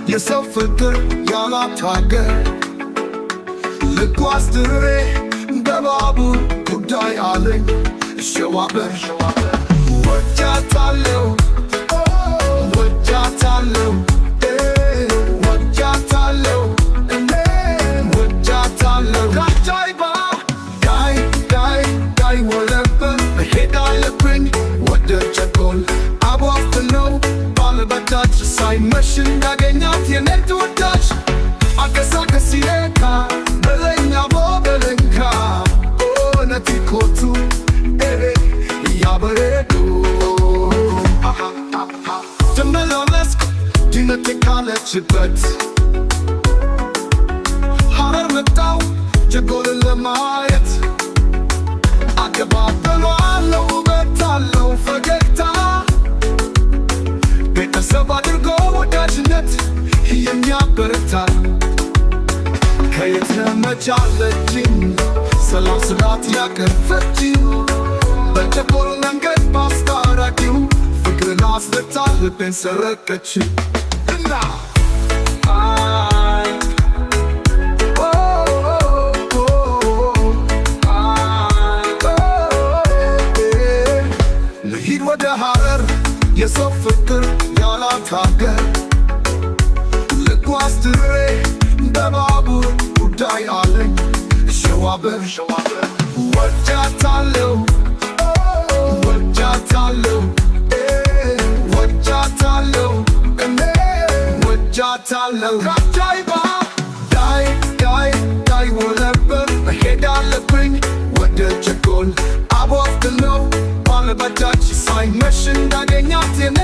የሰው ፍቅር ያላት ሀገር ልጓዝ ድሬ በባቡር ጉዳይ አለኝ ሸዋበር ወጃታለው ወጃታለው ወጃታለው ወጃታለው ከአጃይባ ዳይ ወለበት መሄድ አለብኝ ወደ ጀጎል አቧፍነው ባለበታች ሳይመሽ እንዳገኛት የኔ ተወዳጅ አገሳገስ ይለካ በለኛ ቦበለንካ ኦነቲ ኮቱ ያበሬዱ ተመላለስኩ ድነቴ ካለችበት ሐረር መጣው ጀጎልን ለማየት አገባበሏለው ውበት አለው ፈገግታ ቤተሰብ አድርጎ ወዳጅነት የሚያበረታ ከየት መቻለችኝ ሰላም ስላት ያቀፈችኝ በጀጎል መንገድ ባስታራቂው ፍቅርን አስለታ ልቤን ሰረቀች እና ልሂድ ወደ ሐረር የሰው ፍቅር ያላት ሀገር ልጓዝ ድሬ በባቡር ጉዳይ አለኝ ሸዋበር ወጃታለው ወጃታለው ወጃታለው ወጃታለው ከአጃይባ ዳይ ወለበት መሄድ አለብኝ ወደ ጀጎል አቧፍነው ባለበታች ሳይመሽ እንዳገኛት የኔ